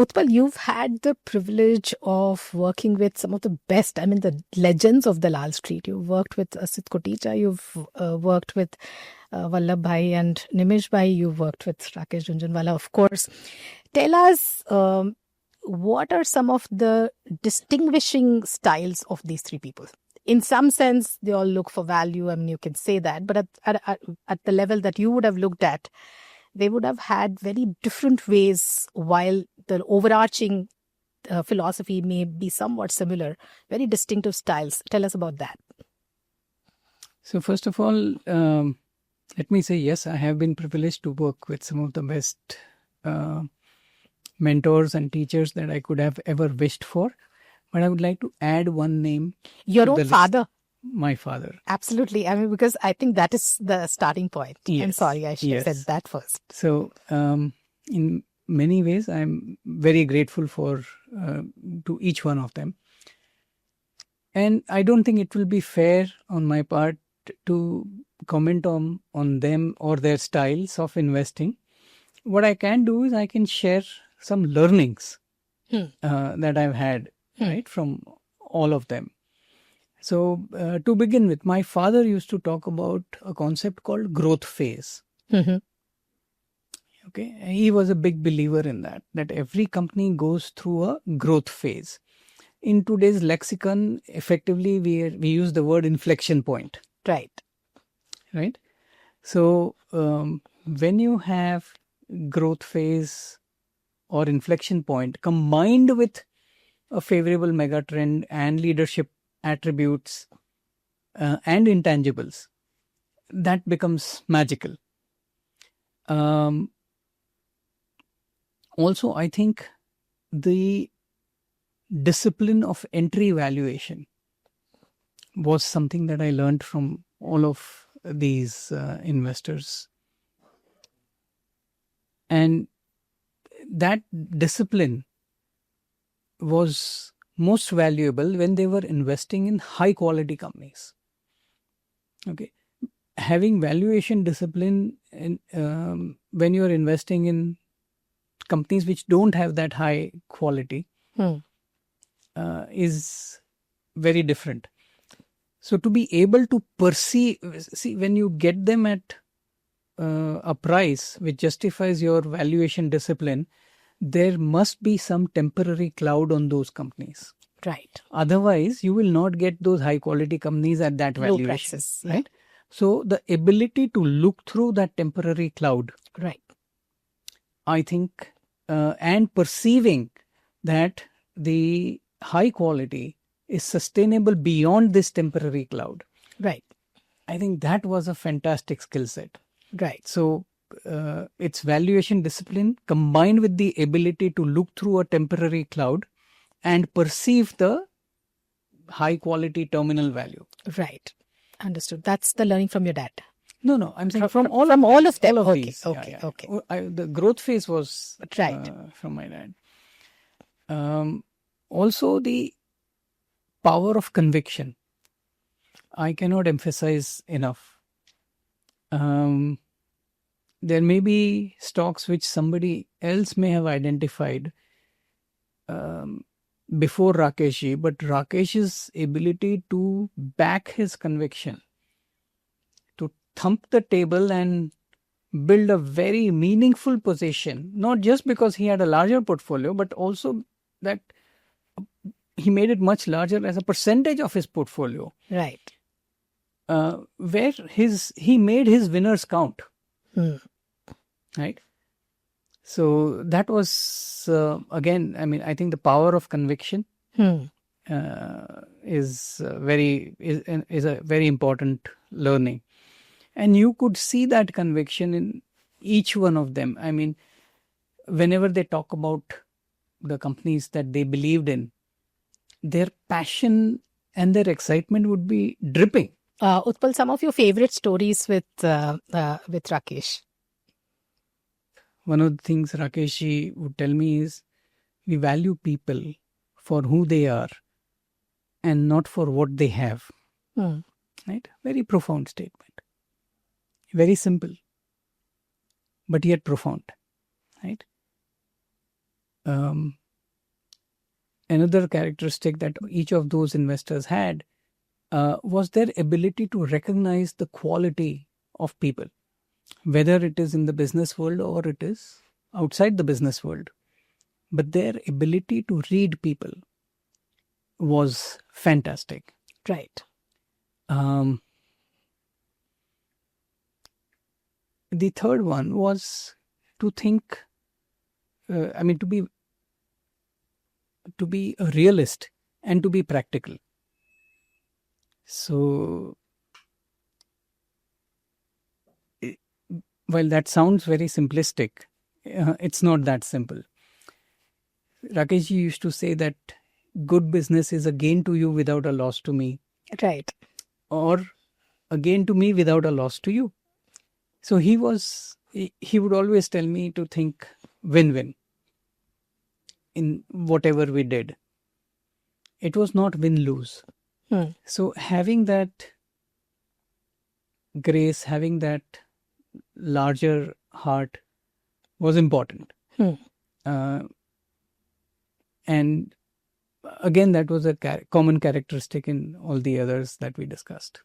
Utpal, you've had the privilege of working with some of the best, the legends of the Lal Street. You've worked with Asit Kotecha, you've worked with Vallabh Bhai and Nimish Bhai, you've worked with Rakesh Jhunjhunwala, of course. Tell us, what are some of the distinguishing styles of these three people? In some sense, they all look for value. You can say that. But at the level that you would have looked at, they would have had very different ways, while the overarching philosophy may be somewhat similar, very distinctive styles. Tell us about that. So first of all, let me say, yes, I have been privileged to work with some of the best mentors and teachers that I could have ever wished for. But I would like to add one name. Your own father. My father. Absolutely. Because I think that is the starting point. Yes. I'm sorry, I should have said that first. So, in many ways, I'm very grateful to each one of them. And I don't think it will be fair on my part to comment on them or their styles of investing. What I can do is I can share some learnings that I've had right from all of them. So to begin with, my father used to talk about a concept called growth phase. Mm-hmm. Okay, he was a big believer in that every company goes through a growth phase. In today's lexicon, effectively, we use the word inflection point. Right. So when you have growth phase or inflection point combined with a favorable mega trend and leadership attributes and intangibles, that becomes magical. Also, I think the discipline of entry valuation was something that I learned from all of these investors. And that discipline was most valuable when they were investing in high quality companies. Okay, having valuation discipline when you're investing in companies which don't have that high quality is very different. So to be able to see when you get them at a price which justifies your valuation discipline, there must be some temporary cloud on those companies. Right. Otherwise, you will not get those high quality companies at that valuation. Low prices, right? So the ability to look through that temporary cloud, right, I think, and perceiving that the high quality is sustainable beyond this temporary cloud. Right. I think that was a fantastic skill set. Right. So it's valuation discipline combined with the ability to look through a temporary cloud and perceive the high quality terminal value. Right. Understood. That's the learning from your dad. No. I'm saying from all of them. All of these. Okay. The growth phase was from my dad. Also, the power of conviction. I cannot emphasize enough. There may be stocks which somebody else may have identified before Rakeshji, but Rakesh's ability to back his conviction, to thump the table and build a very meaningful position, not just because he had a larger portfolio, but also that he made it much larger as a percentage of his portfolio. Right. Where he made his winners count. Right. So that was again, I think the power of conviction is a very important learning, and you could see that conviction in each one of them. Whenever they talk about the companies that they believed in, their passion and their excitement would be dripping. Utpal, some of your favorite stories with Rakesh? One of the things Rakeshji would tell me is, we value people for who they are and not for what they have. Right? Very profound statement. Very simple, but yet profound. Right? Another characteristic that each of those investors had was their ability to recognize the quality of people, whether it is in the business world or it is outside the business world. But their ability to read people was fantastic. Right. The third one was to think, to be a realist and to be practical. So, while that sounds very simplistic, it's not that simple. Rakesh used to say that good business is a gain to you without a loss to me. Right. Or a gain to me without a loss to you. So he would always tell me to think win-win in whatever we did. It was not win-lose. So having that grace, having that larger heart was important. And again, that was a common characteristic in all the others that we discussed.